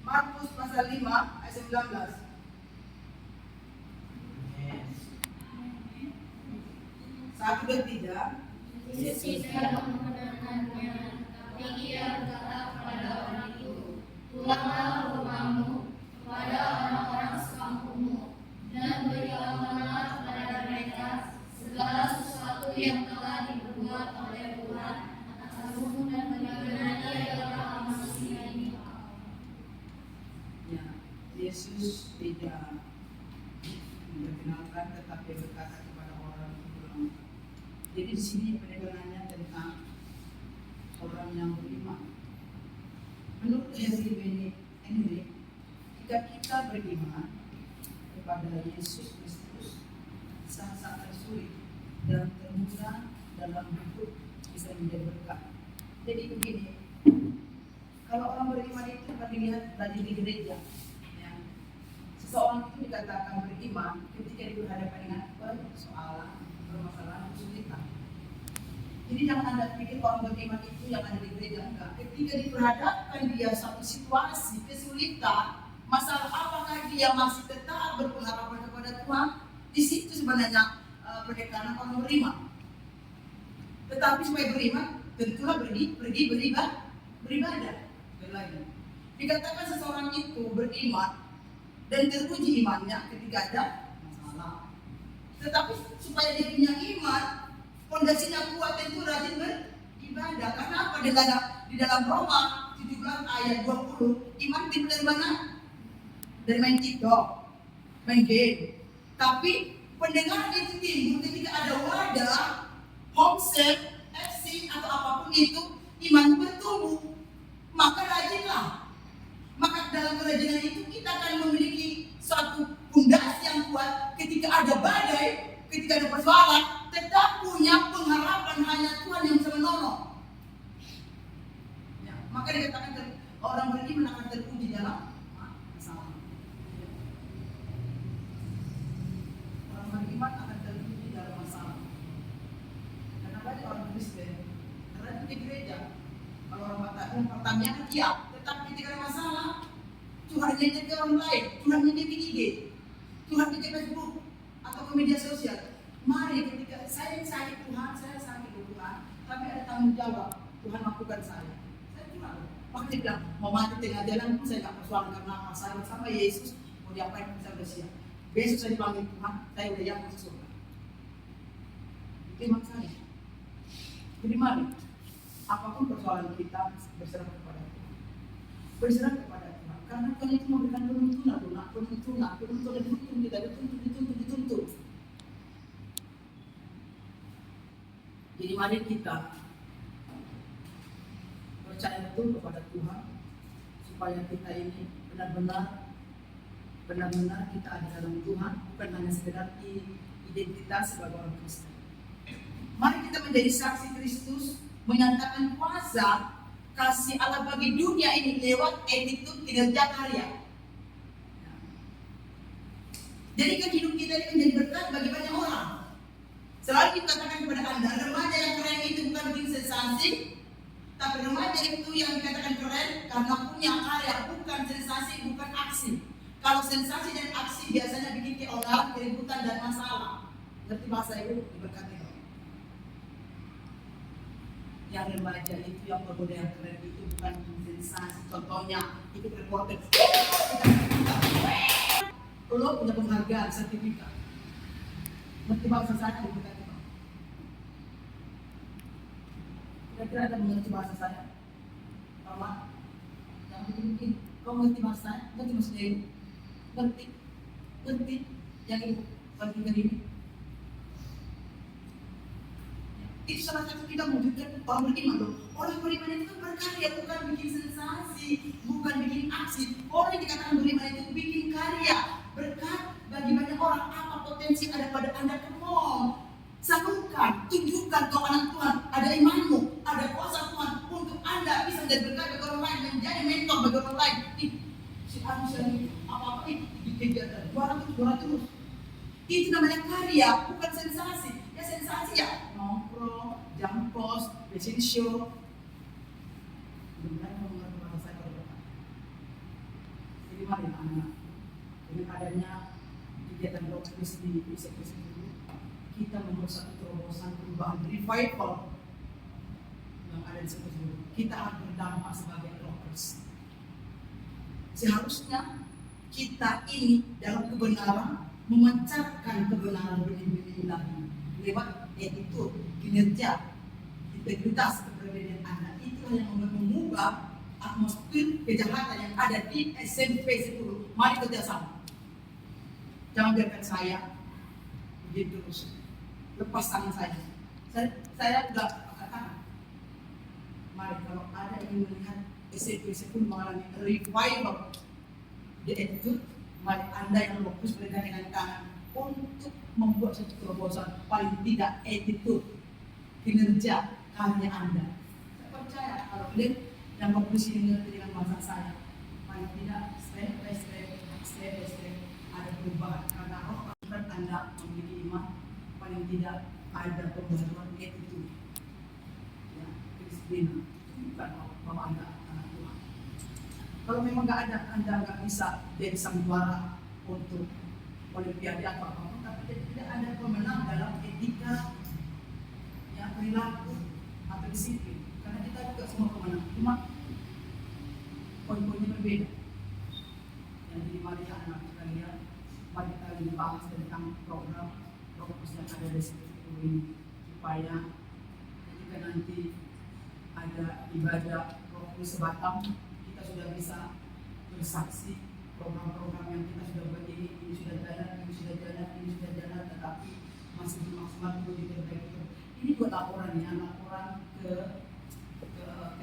Markus pasal 5 ayat 19. Satu dan tiga. Yesus tidak membenarkannya, tapi ia berkata kepada orang itu, pulanglah rumahmu kepada orang-orang sekampungmu, dan beritahukanlah kepada mereka segala sesuatu yang telah diperbuat oleh Tuhan atasmu dan bagaimana ia telah mengasihi kamu. Ya, Yesus tidak memperkenalkan, tetapi berkata kepada orang pulang. Jadi di sini penekanannya tentang orang yang beriman. Menurut Henry Henry, jika kita beriman kepada Yesus Kristus, sangat sulit dan termudah dalam hidup bisa menjadi berkat. Jadi begini, kalau orang beriman itu kan dilihat dari di gereja, ya. Seseorang itu dikatakan beriman ketika berhadapan dengan persoalan, permasalahan, kesulitan. Jadi jangan Anda pikir orang beriman itu yang ada di gereja, enggak. Ketika diperhadapkan dia satu situasi kesulitan, masalah apakah dia masih tetap berpengharapan kepada Tuhan? Di situ sebenarnya penekanan orang beriman. Tetapi supaya beriman, tentulah pergi beribadah. Lagi. Dikatakan seseorang itu beriman dan teruji imannya ketika ada masalah. Tetapi supaya dia punya iman, fondasinya kuat, tentu rajin beribadah. Karena apa? Di dalam Roma 17 ayat 20, iman timbul dari mana? Dari main TikTok, main game. Tapi pendengaran itu timbul ketika ada wadah, homset, FC atau apapun itu, iman bertumbuh. Maka rajinlah. Maka dalam kerajinan itu kita akan memiliki suatu pondasi yang kuat. Ketika ada badai, ketika ada persoalan, tetap punya pengharapan hanya Tuhan yang bisa menolong. Ya, maka dikatakan orang beriman akan teruji dalam masalah. Orang beriman akan teruji dalam masalah. Karena banyak orang Kristen, karena di gereja. Kalau orang Batak pertanyaan iya, tetapi ketika ada masalah, Tuhan nyedek ke orang lain, Tuhan nyedek di IG, Tuhan di Facebook atau ke media sosial. Mari ketika saya sakit Tuhan, saya sakit Tuhan, tapi ada tanggung jawab Tuhan lakukan saya. Saya Tuhan. Maka dia bilang, mau mati tengah jalan pun saya tak persoalan karena saya bersama Yesus, mau diapain pun saya udah siap. Besok saya dipanggil Tuhan, saya udah yang masuk surga. Itu iman saya. Jadi mari. Apapun persoalan kita berserah kepada Tuhan. Berserah kepada Tuhan. Karena Tuhan itu memberikan penuntunan kita dituntun. Jadi mari kita percaya betul kepada Tuhan supaya kita ini benar-benar kita ada dalam Tuhan, bukan hanya sekedar identitas sebagai orang Kristen. Mari kita menjadi saksi Kristus, menyatakan kuasa kasih Allah bagi dunia ini lewat attitude kinerja karya. Jadi kan hidup kita ini menjadi berkat bagi banyak orang. Selalu dikatakan kepada Anda, remaja yang keren itu bukan bikin sensasi, tapi remaja itu yang dikatakan keren karena punya karya, bukan sensasi, bukan aksi. Kalau sensasi dan aksi biasanya bikin keolah, keributan dan masalah. Ngerti bahasa itu diberkati. Yang remaja itu, yang pemuda yang keren itu bukan sensasi. Contohnya, itu reporter. Lo punya penghargaan, sertifikat. Ngerti bahasa saya diberkati. Kira-kira ada mengerti bahasa saya? Kalau yang bikin kau ngerti bahasa saya? Ngerti maksudnya ini? Ngerti yang ibu bagikan ini? Itu salah satu kita mewujudkan orang beriman loh. Orang beriman itu berkarya, bukan bikin sensasi, bukan bikin aksi. Orang yang dikatakan beriman itu bikin karya, berkat bagi banyak orang. Apa potensi ada pada Anda? Kemon, salurkan, tunjukkan ke anak Tuhan ada imanmu, ada kuasa Tuhan untuk Anda bisa menjadi berkat bagi orang lain, menjadi mentor bagi orang lain. Si manusia ini apa-apa dikejar terus. Itu namanya karya, bukan sensasi. Ya sensasi ya nongkrong, jam pos, fashion show. Benar mengenai bahasa saya berdebat. anak-anak. Dengan adanya kegiatan Rockris di Eksekutif itu, kita membuat satu terobosan perubahan revival yang ada di Eksekutif. Kita akan berdampak sebagai Rockris. Seharusnya kita ini dalam kebenaran memancarkan kebenaran benih-benih ilahi lewat attitude, kinerja, integritas, kepribadian Anda. Itulah yang mengubah atmosfer kejahatan yang ada di SMP 10. Mari kerjasama. Jangan biarkan saya begitu terus. Lepas tangan saya. Saya enggak katakan. Mari kalau ada yang melihat SMP 10 mengalami revival di attitude, mari Anda yang fokus bergandingan tangan untuk membuat satu terobosan, paling tidak attitude, kinerja, karya Anda. Saya percaya kalau kalian yang fokus ini mengerti dengan bahasa saya, paling tidak step by step ada perubahan karena roh Anda memiliki iman, paling tidak ada pembaruan attitude, ya, kedisiplinan, bukan bahwa Anda anak Tuhan. Kalau memang nggak ada, Anda nggak bisa jadi sang juara untuk olimpiade atau apapun, tapi tidak ada pemenang dalam etika, ya, perilaku atau disiplin. Karena kita juga semua pemenang, cuma poin-poinnya berbeda. Yang jadi mari anak sekalian, mari kita lebih bahas tentang program yang ada di situ ini, supaya ketika nanti ada ibadah Rokus Sebatam, kita sudah bisa bersaksi program-program yang kita sudah buat ini sudah jalan, tetapi masih maksimal perlu diperbaiki. Ini buat laporan ya, laporan ke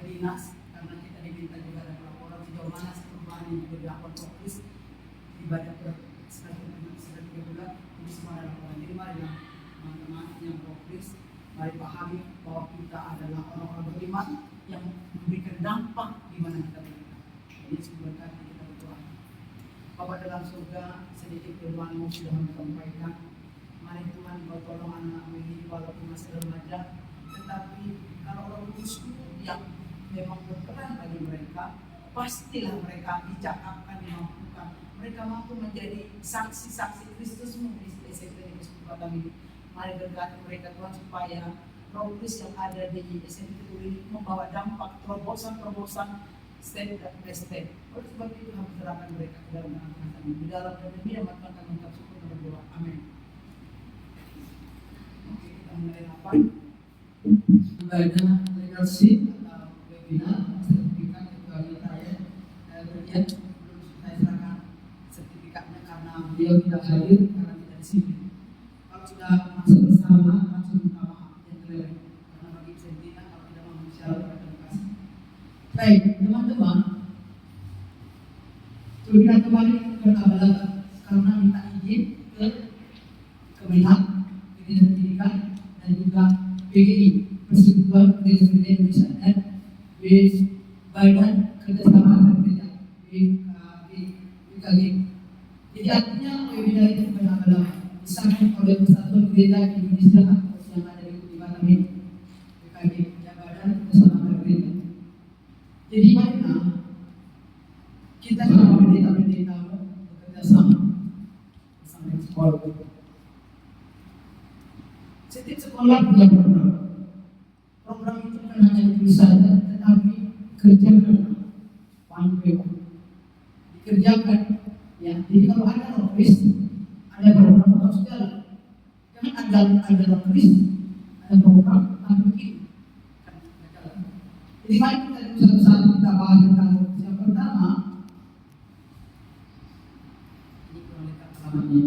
dinas, karena kita diminta juga ada laporan sejauh mana perubahan yang dilakukan Rokus ibadah sekali 3 bulan, ini semua ada laporan. Jadi mari teman-teman yang Rokus, mari pahami bahwa kita adalah orang-orang beriman yang memberikan dampak di mana kita berada. Ini sebuah kata kita berdoa. Bapa dalam surga, sedikit firman-Mu sudah menyampaikan. Mari Tuhan Kau tolong anak-anak ini walaupun masih remaja, tetapi kalau Roh Kudus yang memang berperan bagi mereka, pastilah mereka dicakapkan, dimampukan. Mereka mampu menjadi saksi-saksi Kristus-Mu di SMP Batam ini. Mari berkati mereka Tuhan supaya Roh Kudus yang ada di SMP ini membawa dampak terobosan step by step. Oleh sebab itu harus serahkan mereka ke dalam angkatan ini. Di dalam dan demi amat Tuhan mengucap syukur dan berdoa. Amin. Oke, kita mulai rapat. Ibadah leadership atau webinar sertifikat ketua saya berlian belum saya serahkan sertifikatnya karena beliau tidak hadir karena tidak di sini. Kalau sudah masuk bersama langsung minta maaf yang kelewat karena bagi Sentina kalau tidak memenuhi syarat terima kasih. Baik teman-teman, sudah kembali ke tabel karena minta izin ke Kemenhak Pendidikan dan juga PGI Persekutuan Gereja Indonesia dan Badan Kerjasama Antar Gereja BKG. Jadi artinya webinar itu benar-benar disampaikan oleh Persatuan Gereja Indonesia yang ada di Batam ini, BKG, Badan Kerjasama Antar Gereja. Jadi mana kita sama pendeta-pendeta bekerja sama bersama sekolah. Setiap sekolah punya program. Program itu bukan hanya ditulis saja, tetapi kerjakan, dikerjakan. Ya, jadi kalau ada Rockris, ada program harus jalan. Jangan ada Rockris, ada program tapi begini. Jadi mari kita satu-satu kita bahas tentang yang pertama. Ini kurang dekat alamatnya.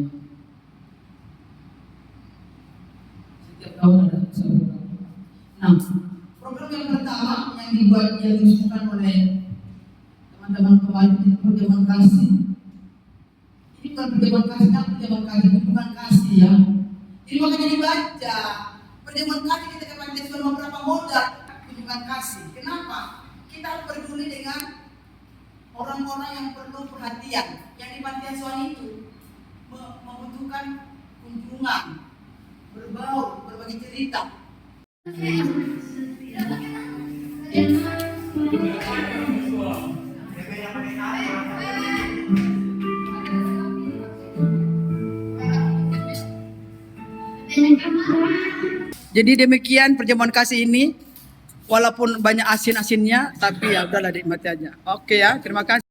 Setiap tahun ada satu program. Nah, program yang pertama yang diusulkan oleh teman-teman kemarin itu perjamuan kasih. Ini bukan perjamuan kasih, tapi perjamuan kasih hubungan kasih ya. Jadi makanya dibaca perjamuan kasih kita kepada selama berapa modal hubungan kasih. Kenapa? Kita harus peduli dengan orang-orang yang perlu perhatian. Yang di panti asuhan itu membutuhkan kunjungan, berbaur, berbagi cerita. Jadi demikian perjamuan kasih ini. Walaupun banyak asin-asinnya, tapi ya udahlah, nikmati aja. Oke ya, terima kasih.